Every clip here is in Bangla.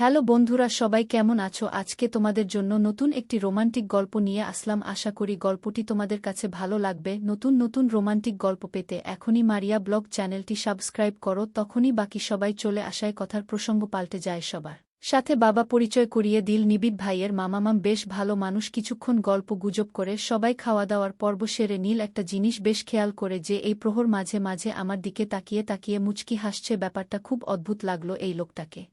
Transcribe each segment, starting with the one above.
হ্যালো বন্ধুরা, সবাই কেমন আছো? আজকে তোমাদের জন্য নতুন একটি রোমান্টিক গল্প নিয়ে আসলাম। আশা করি গল্পটি তোমাদের কাছে ভালো লাগবে। নতুন নতুন রোমান্টিক গল্প পেতে এখনই মারিয়া ব্লগ চ্যানেলটি সাবস্ক্রাইব করো, তখনই বাকি সবাই চলে আসায় কথার প্রসঙ্গ পাল্টে যায় সবার সাথে। বাবা পরিচয় করিয়ে দিল নিবিড় ভাইয়ের মামামাম বেশ ভালো মানুষ। কিছুক্ষণ গল্প গুজব করে সবাই খাওয়া দাওয়ার পর্ব সেরে নীল একটা জিনিস বেশ খেয়াল করে যে এই প্রহর মাঝে মাঝে আমার দিকে তাকিয়ে তাকিয়ে মুচকি হাসছে। ব্যাপারটা খুব অদ্ভুত লাগলো এই লোকটাকে।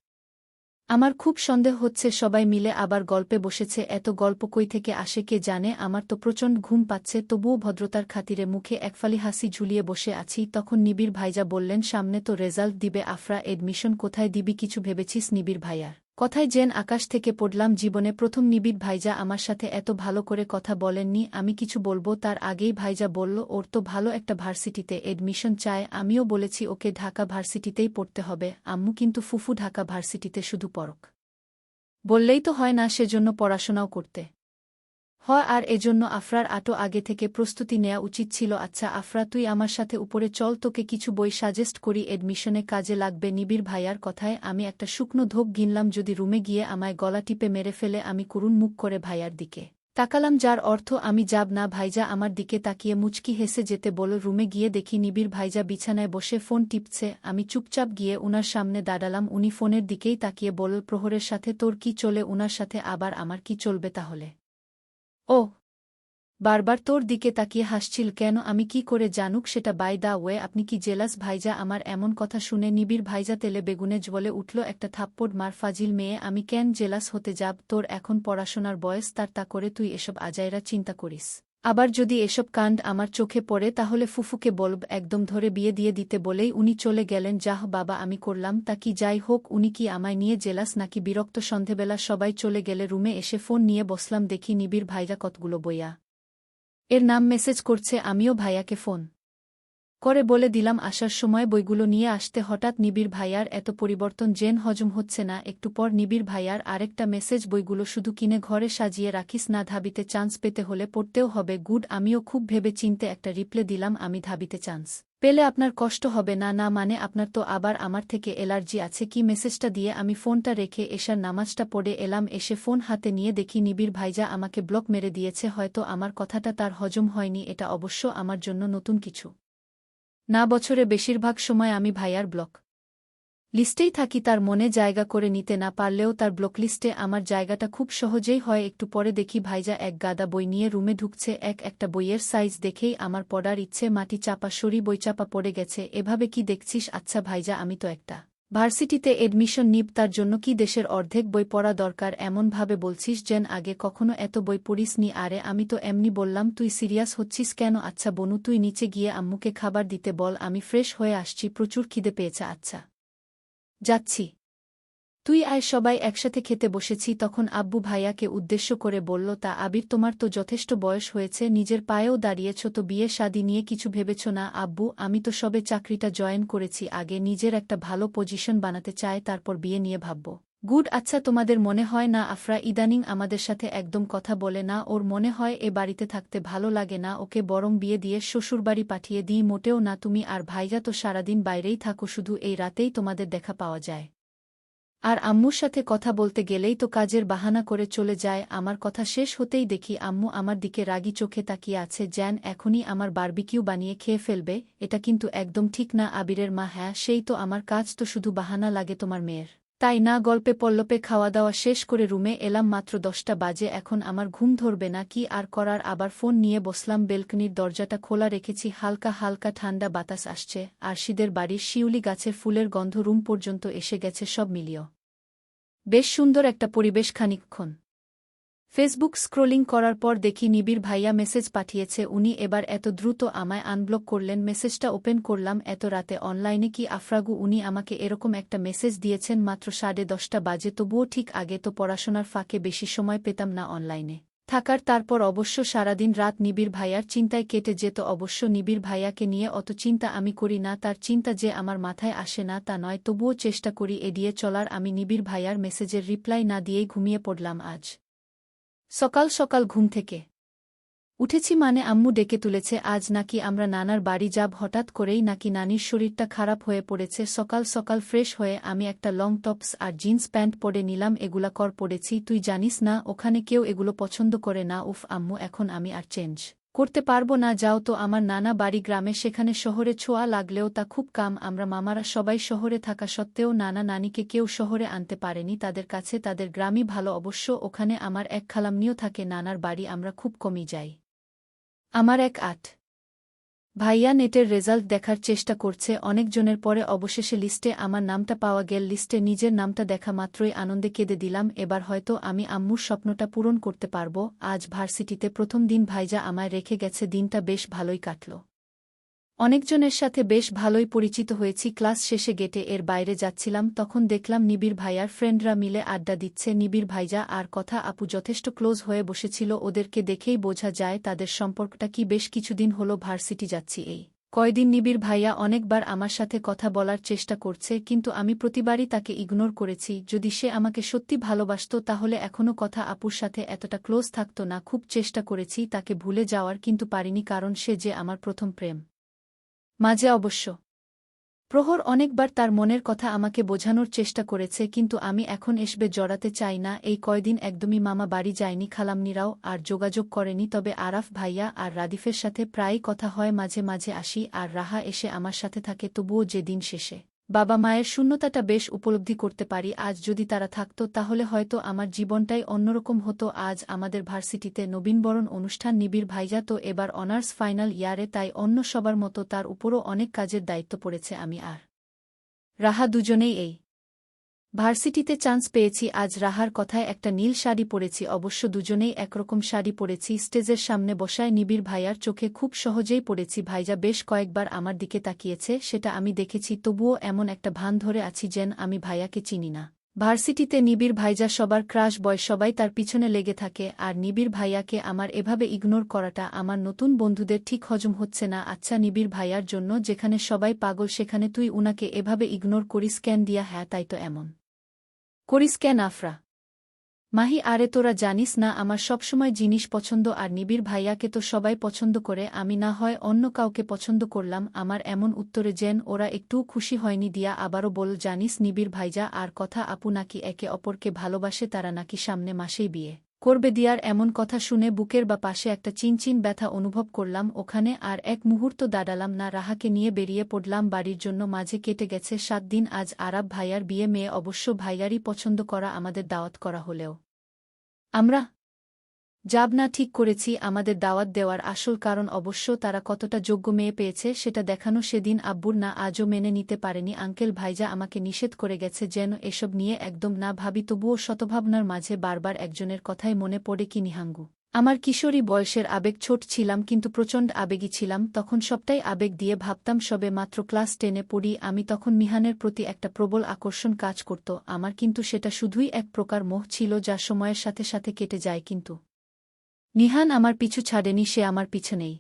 আমার খুব সন্দেহ হচ্ছে সবাই মিলে আবার গল্পে বসেছে। এত গল্প কই থেকে আসে কে জানে। আমার তো প্রচণ্ড ঘুম পাচ্ছে, তবুও ভদ্রতার খাতিরে মুখে একফালি হাসি ঝুলিয়ে বসে আছি। তখন নিবিড় ভাইজা বললেন, সামনে তো রেজাল্ট দিবে আফরা, এডমিশন কোথায় দিবি কিছু ভেবেছিস? নিবিড় ভাইয়ার কথায় যেন আকাশ থেকে পড়লাম। জীবনে প্রথম নিবিড় ভাইজা আমার সাথে এত ভালো করে কথা বলেননি। আমি কিছু বলবো তার আগেই ভাইজা বলল, ওর তো ভালো একটা ভার্সিটিতে এডমিশন চায়। আমিও বলেছি ওকে ঢাকা ভার্সিটিতেই পড়তে হবে। আম্মু কিন্তু ফুফু ঢাকা ভার্সিটিতে শুধু পড়ক বললেই তো হয় না, সেজন্য পড়াশোনাও করতে হয়। আর এজন্য আফরার আগে থেকে প্রস্তুতি নেয়া উচিত ছিল। আচ্ছা আফরা, তুই আমার সাথে উপরে চল, তোকে কিছু বই সাজেস্ট করি, এডমিশনে কাজে লাগবে। নিবিড় ভাইয়ার কথায় আমি একটা শুকনো ধোপ গিনলাম। যদি রুমে গিয়ে আমায় গলা টিপে মেরে ফেলে। আমি করুণ মুখ করে ভাইয়ার দিকে তাকালাম, যার অর্থ আমি যাব না। ভাইজা আমার দিকে তাকিয়ে মুচকি হেসে যেতে বলল। রুমে গিয়ে দেখি নিবিড় ভাইজা বিছানায় বসে ফোন টিপছে। আমি চুপচাপ গিয়ে উনার সামনে দাঁড়ালাম। উনি ফোনের দিকেই তাকিয়ে বলল, প্রহরের সাথে তোর কি চলে? উনার সাথে আবার আমার কি চলবে তাহলে? ও বারবার তোর দিকে তাকিয়ে হাসছিল কেন? আমি কি করে জানুক সেটা? বাই দা ওয়ে, আপনি কি জেলাস? ভাইজা আমার এমন কথা শুনে নিবিড় ভাইজা তেলে বেগুনে জ্বলে উঠল। একটা থাপ্পড় মার, ফাজিল মেয়ে। আমি কেন জেলাস হতে যাব? তোর এখন পড়াশোনার বয়স, তা করে তুই এসব আজাইরা চিন্তা করিস। আবার যদি এসব কাণ্ড আমার চোখে পড়ে তাহলে ফুফুকে বলব একদম ধরে বিয়ে দিয়ে দিতে। বলেই উনি চলে গেলেন। যাহ বাবা, আমি করলাম তা কি? যাই হোক, উনি কি আমায় নিয়ে জেলাস নাকি বিরক্ত? সন্ধেবেলা সবাই চলে গেলে রুমে এসে ফোন নিয়ে বসলাম। দেখি নিবিড় ভাইজা কতগুলো বইয়া এর নাম মেসেজ করছে। আমিও ভাইয়াকে ফোন করে বলে দিলাম আসার সময় বইগুলো নিয়ে আসতে। হঠাৎ নিবিড় ভাইয়ার এত পরিবর্তন যেন হজম হচ্ছে না। একটু পর নিবিড় ভাইয়ার আরেকটা মেসেজ, বইগুলো শুধু কিনে ঘরে সাজিয়ে রাখিস না, ধাবিতে চান্স পেতে হলে পড়তেও হবে। গুড। আমিও খুব ভেবে চিনতে একটা রিপ্লে দিলাম। আমি ধাবিতে চান্স পেলে আপনার কষ্ট হবে না? না মানে আপনার তো আবার আমার থেকে এলার্জি আছে কি? মেসেজটা দিয়ে আমি ফোনটা রেখে এশার নামাজটা পড়ে এলাম। এসে ফোন হাতে নিয়ে দেখি নিবিড় ভাইজা আমাকে ব্লক মেরে দিয়েছে। হয়তো আমার কথাটা তার হজম হয়নি। এটা অবশ্য আমার জন্য নতুন কিছু না। বছরে বেশিরভাগ সময় আমি ভাইয়ার ব্লক লিস্টেই থাকি। তার মনে জায়গা করে নিতে না পারলেও তার ব্লকলিস্টে আমার জায়গাটা খুব সহজেই হয়। একটু পরে দেখি ভাইজা এক গাদা বই নিয়ে রুমে ঢুকছে। একটা বইয়ের সাইজ দেখেই আমার পড়ার ইচ্ছে মাটি চাপা সরি বই চাপা পড়ে গেছে। এভাবে কি দেখছিস? আচ্ছা ভাইজা, আমি তো একটা ভার্সিটিতে এডমিশন নিব, তার জন্য কি দেশের অর্ধেক বই পড়া দরকার? এমনভাবে বলছিস যেন আগে কখনো এত বই পড়িস নি। আরে আমি তো এমনি বললাম, তুই সিরিয়াস হচ্ছিস কেন? আচ্ছা বনু, তুই নিচে গিয়ে আম্মুকে খাবার দিতে বল, আমি ফ্রেশ হয়ে আসছি, প্রচুর খিদে পেয়েছে। আচ্ছা যাচ্ছি, তুই আয়। সবাই একসাথে খেতে বসেছি। তখন আব্বু ভাইয়াকে উদ্দেশ্য করে বলল, তা আবির, তোমার তো যথেষ্ট বয়স হয়েছে, নিজের পায়েও দাঁড়িয়েছ, তো বিয়ে শাদী নিয়ে কিছু ভেবেছ না? আব্বু, আমি তো সবে চাকরিটা জয়েন করেছি, আগে নিজের একটা ভালো পজিশন বানাতে চাই, তারপর বিয়ে নিয়ে ভাবব। গুড। আচ্ছা, তোমাদের মনে হয় না আফরা ইদানিং আমাদের সাথে একদম কথা বলে না? ওর মনে হয় এ বাড়িতে থাকতে ভালো লাগে না? ওকে বরং বিয়ে দিয়ে শ্বশুরবাড়ি পাঠিয়ে দিই। মোটেও না। তুমি আর ভাইজা তো সারাদিন বাইরেই থাকো, শুধু এই রাতেই তোমাদের দেখা পাওয়া যায়। আর আম্মুর সাথে কথা বলতে গেলেই তো কাজের বাহানা করে চলে যায়। আমার কথা শেষ হতেই দেখি আম্মু আমার দিকে রাগী চোখে তাকিয়ে আছে, যেন এখনই আমার বারবিকিউ বানিয়ে খেয়ে ফেলবে। এটা কিন্তু একদম ঠিক না। আবিরের মা, হ্যাঁ সেই তো, আমার কাজ তো শুধু বাহানা লাগে তোমার মেয়ের, তাই না? গল্পে পল্লবে খাওয়া দাওয়া শেষ করে রুমে এলাম। মাত্র 10টা বাজে, এখন আমার ঘুম ধরবে না। কি আর করার, আবার ফোন নিয়ে বসলাম। বেলকনির দরজাটা খোলা রেখেছি, হালকা হালকা ঠান্ডা বাতাস আসছে। আরশিদের বাড়ির শিউলি গাছের ফুলের গন্ধ রুম পর্যন্ত এসে গেছে। সব মিলিয়ে বেশ সুন্দর একটা পরিবেশ। খানিকক্ষণ ফেসবুক স্ক্রোলিং করার পর দেখি নিবিড় ভাইয়া মেসেজ পাঠিয়েছে। উনি এবার এত দ্রুত আমায় আনব্লক করলেন? মেসেজটা ওপেন করলাম। এত রাতে অনলাইনে কি আফরাগু? উনি আমাকে এরকম একটা মেসেজ দিয়েছেন মাত্র 10:30 বাজে। তবুও ঠিক, আগে তো পড়াশোনার ফাঁকে বেশি সময় পেতাম না অনলাইনে থাকার। তারপর অবশ্য সারাদিন রাত নিবিড় ভাইয়ার চিন্তায় কেটে যেত। অবশ্য নিবিড় ভাইয়াকে নিয়ে অত চিন্তা আমি করি না, তার চিন্তা যে আমার মাথায় আসে না তা নয়, তবুও চেষ্টা করি এড়িয়ে চলার। আমি নিবিড় ভাইয়ার মেসেজের রিপ্লাই না দিয়েই ঘুমিয়ে পড়লাম। আজ সকাল সকাল ঘুম থেকে উঠেছি মানে আম্মু ডেকে তুলেছে আজ নাকি আমরা নানার বাড়ি যাব হঠাৎ করেই নাকি নানির শরীরটা খারাপ হয়ে পড়েছে সকাল সকাল ফ্রেশ হয়ে আমি একটা লং টপস আর জিন্স প্যান্ট পরে নিলাম এগুলা পরেছি তুই জানিস না ওখানে কেউ এগুলো পছন্দ করে না উফ আম্মু এখন আমি আর চেঞ্জ করতে পারবো না যাও তো আমার নানা বাড়ি গ্রামে সেখানে শহরে ছোঁয়া লাগলেও তা খুব কাম আমরা মামারা সবাই শহরে থাকা সত্ত্বেও নানা নানিকে কেউ শহরে আনতে পারেনি তাদের কাছে তাদের গ্রামই ভালো অবশ্য ওখানে আমার এক খালাম্নিও থাকে নানার বাড়ি আমরা খুব কমই যাই আমার এক ভাইয়া নেটের রেজাল্ট দেখার চেষ্টা করছে অনেকজনের পরে অবশেষে লিস্টে আমার নামটা পাওয়া গেল লিস্টে নিজের নামটা দেখা মাত্রই আনন্দে কেঁদে দিলাম এবার হয়তো আমি আম্মুর স্বপ্নটা পূরণ করতে পারব আজ ভার্সিটিতে প্রথম দিন ভাইজা আমায় রেখে গেছে দিনটা বেশ ভালোই কাটল অনেকজনের সাথে বেশ ভালোই পরিচিত হয়েছি ক্লাস শেষে গেটে এর বাইরে যাচ্ছিলাম তখন দেখলাম নিবিড় ভাইয়ার ফ্রেন্ডরা মিলে আড্ডা দিচ্ছে নিবিড় ভাইজা আর কথা আপু যথেষ্ট ক্লোজ হয়ে বসেছিল ওদেরকে দেখেই বোঝা যায় তাদের সম্পর্কটা কি বেশ কিছুদিন হলো ভার্সিটি যাচ্ছি এই কয়দিন নিবিড় ভাইয়া অনেকবার আমার সাথে কথা বলার চেষ্টা করছে কিন্তু আমি প্রতিবারই তাকে ইগনোর করেছি যদি সে আমাকে সত্যি ভালোবাসত তাহলে এখনও কথা আপুর সাথে এতটা ক্লোজ থাকত না খুব চেষ্টা করেছি তাকে ভুলে যাওয়ার কিন্তু পারিনি কারণ সে যে আমার প্রথম প্রেম মাঝে অবশ্য প্রহর অনেকবার তার মনের কথা আমাকে বোঝানোর চেষ্টা করেছে কিন্তু আমি এখন এসবে জড়াতে চাই না এই কয়দিন একদমই মামা বাড়ি যায়নি খালামনিরাও আর যোগাযোগ করেনি তবে আরাফ ভাইয়া আর রাদিফের সাথে প্রায়ই কথা হয় মাঝে মাঝে আসি আর রাহা এসে আমার সাথে থাকে তবুও যে দিন শেষে বাবা মায়ের শূন্যতাটা বেশ উপলব্ধি করতে পারি আজ যদি তারা থাকত তাহলে হয়তো আমার জীবনটাই অন্যরকম হতো আজ আমাদের ভার্সিটিতে নবীনবরণ অনুষ্ঠান নিবিড় ভাইজা তো এবার অনার্স ফাইনাল ইয়ারে তাই অন্য সবার মতো তার উপরও অনেক কাজের দায়িত্ব পড়েছে আমি আর রাহা দুজনেই এই ভার্সিটিতে চান্স পেয়েছি আজ রাহার কথায় একটা নীল শাড়ি পরেছি অবশ্য দুজনেই একরকম শাড়ি পরেছি স্টেজের সামনে বসায় নিবিড় ভাইয়ার চোখে খুব সহজেই পড়েছি ভাইজা বেশ কয়েকবার আমার দিকে তাকিয়েছে সেটা আমি দেখেছি তবুও এমন একটা ভান ধরে আছি যেন আমি ভাইয়াকে চিনি না ভার্সিটিতে নিবিড় ভাইজা সবার ক্রাশ বয় সবাই তার পিছনে লেগে থাকে আর নিবিড় ভাইয়াকে আমার এভাবে ইগনোর করাটা আমার নতুন বন্ধুদের ঠিক হজম হচ্ছে না আচ্ছা নিবিড় ভাইয়ার জন্য যেখানে সবাই পাগল সেখানে তুই উনাকে এভাবে ইগনোর করিস কেন দিয়া হ্যাঁ তাই তো এমন করিস কেন আফরা মাহি আরে তোরা জানিস না আমার সবসময় জিনিস পছন্দ আর নিবিড় ভাইয়াকে তো সবাই পছন্দ করে আমি না হয় অন্য কাউকে পছন্দ করলাম আমার এমন উত্তরে যেন ওরা একটুও খুশি হয়নি দিয়া আবারও বল জানিস নিবিড় ভাইজা আর কথা আপু নাকি একে অপরকে ভালোবাসে তারা নাকি সামনে মাসেই বিয়ে করবে দিয়ার এমন কথা শুনে বুকের বা পাশে একটা চিনচিন ব্যথা অনুভব করলাম ওখানে আর এক মুহূর্ত দাঁড়ালাম না রাহাকে নিয়ে বেরিয়ে পড়লাম বাড়ির জন্য মাঝে কেটে গেছে 7 দিন আজ আরাব ভাইয়ার বিয়ে মেয়ে অবশ্য ভাইয়ারই পছন্দ করা আমাদের দাওয়াত করা হলেও আমরা যাব না ঠিক করেছি আমাদের দাওয়াত দেওয়ার আসল কারণ অবশ্য তারা কতটা যোগ্য মেয়ে পেয়েছে সেটা দেখানো সেদিন আব্বুর না আজও মেনে নিতে পারেনি আঙ্কেল ভাইজা আমাকে নিষেধ করে গেছে যেন এসব নিয়ে একদম না ভাবি তবুও শতভাবনার মাঝে বারবার একজনের কথাই মনে পড়ে কি নিহাঙ্গু আমার কিশোরী বয়সের আবেগ ছোট ছিলাম কিন্তু প্রচণ্ড আবেগী ছিলাম তখন সবটাই আবেগ দিয়ে ভাবতাম সবে মাত্র ক্লাস 10-এ পড়ি আমি তখন নিহানের প্রতি একটা প্রবল আকর্ষণ কাজ করত আমার কিন্তু সেটা শুধুই এক প্রকার মোহ ছিল যা সময়ের সাথে সাথে কেটে যায় কিন্তু নিহান আমার পিছু ছাড়েনি সে আমার পিছনেই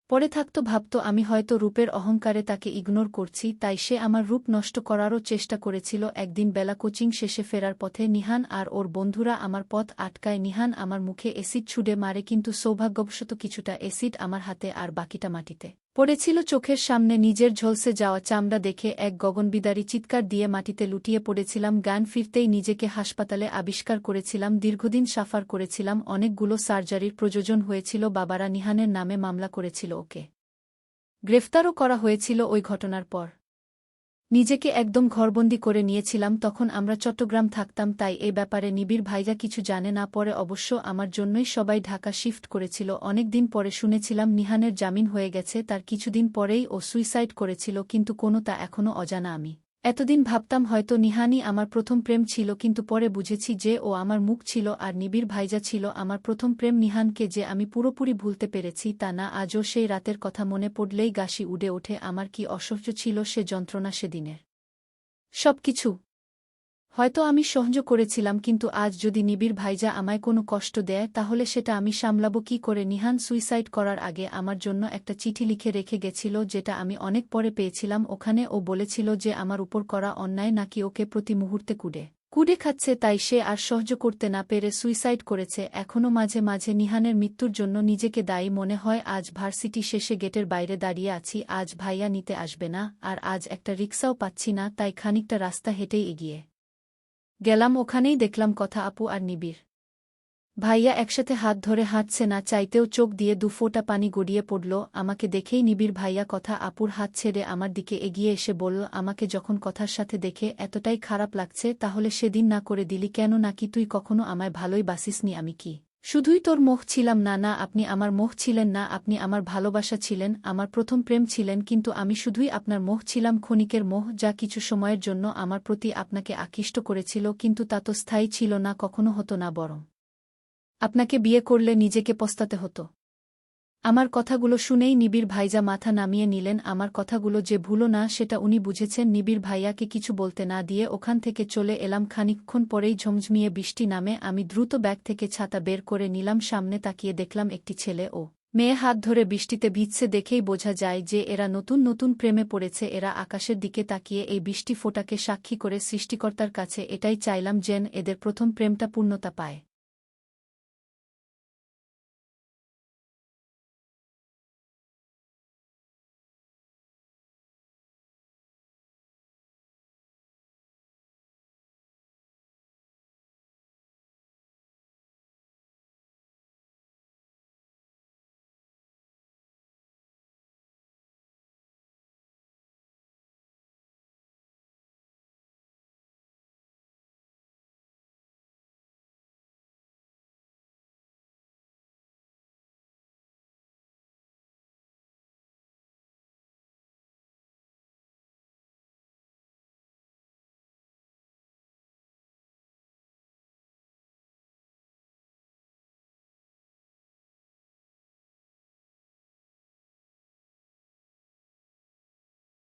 পরে থাকতো ভাবত আমি হয়তো রূপের অহংকারে তাকে ইগনোর করছি তাই সে আমার রূপ নষ্ট করারও চেষ্টা করেছিল একদিন বেলা কোচিং শেষে ফেরার পথে নিহান আর ওর বন্ধুরা আমার পথ আটকায় নিহান আমার মুখে এসিড ছুঁড়ে মারে কিন্তু সৌভাগ্যবশত কিছুটা এসিড আমার হাতে আর বাকিটা মাটিতে পড়েছিল চোখের সামনে নিজের ঝলসে যাওয়া চামড়া দেখে এক গগনবিদারী চিৎকার দিয়ে মাটিতে লুটিয়ে পড়েছিলাম জ্ঞান ফিরতেই নিজেকে হাসপাতালে আবিষ্কার করেছিলাম দীর্ঘদিন সাফার করেছিলাম অনেকগুলো সার্জারির প্রয়োজন হয়েছিল বাবারা নিহানের নামে মামলা করেছিল ওকে গ্রেফতারও করা হয়েছিল ওই ঘটনার পর নিজেকে একদম ঘরবন্দি করে নিয়েছিলাম তখন আমরা চট্টগ্রাম থাকতাম তাই এ ব্যাপারে নিবিড় ভাইজা কিছু জানে না পরে অবশ্য আমার জন্যই সবাই ঢাকা শিফট করেছিল অনেকদিন পরে শুনেছিলাম নিহানের জামিন হয়ে গেছে তার কিছুদিন পরেই ও সুইসাইড করেছিল কিন্তু কোনো তা এখনও অজানা আমি এতদিন ভাবতাম হয়তো নিহানই আমার প্রথম প্রেম ছিল কিন্তু পরে বুঝেছি যে ও আমার মুখ ছিল আর নিবিড় ভাইজা ছিল আমার প্রথম প্রেম নিহানকে যে আমি পুরোপুরি ভুলতে পেরেছি তা না আজও সেই রাতের কথা মনে পড়লেই গাশি উড়ে ওঠে আমার কি অসহ্য ছিল সে যন্ত্রণা সেদিনের সবকিছু হয়তো আমি সহ্য করেছিলাম কিন্তু আজ যদি নিবিড় ভাইজা আমায় কোনো কষ্ট দেয় তাহলে সেটা আমি সামলাবো কি করে নিহান সুইসাইড করার আগে আমার জন্য একটা চিঠি লিখে রেখে গেছিল যেটা আমি অনেক পরে পেয়েছিলাম ওখানে ও বলেছিল যে আমার উপর করা অন্যায় নাকি ওকে প্রতি মুহূর্তে কুড়ে কুড়ে খাচ্ছে তাই সে আর সহ্য করতে না পেরে সুইসাইড করেছে। এখনও মাঝে মাঝে নিহানের মৃত্যুর জন্য নিজেকে দায়ী মনে হয়। আজ ভার্সিটি শেষে গেটের বাইরে দাঁড়িয়ে আছি, আজ ভাইয়া নিতে আসবে না, আর আজ একটা রিকশাও পাচ্ছি না, তাই খানিকটা রাস্তা হেঁটেই এগিয়ে গেলাম। ওখানেই দেখলাম কথা আপু আর নিবিড় ভাইয়া একসাথে হাত ধরে হাঁটছে, না চাইতেও চোখ দিয়ে দুফোঁটা পানি গড়িয়ে পড়ল। আমাকে দেখেই নিবিড় ভাইয়া কথা আপুর হাত ছেড়ে আমার দিকে এগিয়ে এসে বলল, আমাকে যখন কথার সাথে দেখে এতটাই খারাপ লাগছে তাহলে সেদিন না করে দিলি কেন? নাকি তুই কখনো আমায় ভালোই বাসিসনি? আমি কি শুধুই তোর মোহ ছিলাম? না না, আপনি আমার মোহ ছিলেন না, আপনি আমার ভালোবাসা ছিলেন, আমার প্রথম প্রেম ছিলেন, কিন্তু আমি শুধুই আপনার মোহ ছিলাম, ক্ষণিকের মোহ, যা কিছু সময়ের জন্য আমার প্রতি আপনাকে আকৃষ্ট করেছিল, কিন্তু তা তো স্থায়ী ছিল না, কখনো হতো না, বরং আপনাকে বিয়ে করলে নিজেকে পস্তাতে হতো। আমার কথাগুলো শুনেই নিবিড় ভাইজা মাথা নামিয়ে নিলেন। আমার কথাগুলো যে ভুলো না সেটা উনি বুঝেছেন। নিবিড় ভাইয়াকে কিছু বলতে না দিয়ে ওখান থেকে চলে এলাম। খানিকক্ষণ পরেই ঝমঝমিয়ে বৃষ্টি নামে। আমি দ্রুত ব্যাগ থেকে ছাতা বের করে নিলাম। সামনে তাকিয়ে দেখলাম একটি ছেলে ও মেয়ে হাত ধরে বৃষ্টিতে ভিজছে। দেখেই বোঝা যায় যে এরা নতুন নতুন প্রেমে পড়েছে। এরা আকাশের দিকে তাকিয়ে এই বৃষ্টি ফোঁটাকে সাক্ষী করে সৃষ্টিকর্তার কাছে এটাই চাইলাম যেন এদের প্রথম প্রেমটা পূর্ণতা পায়।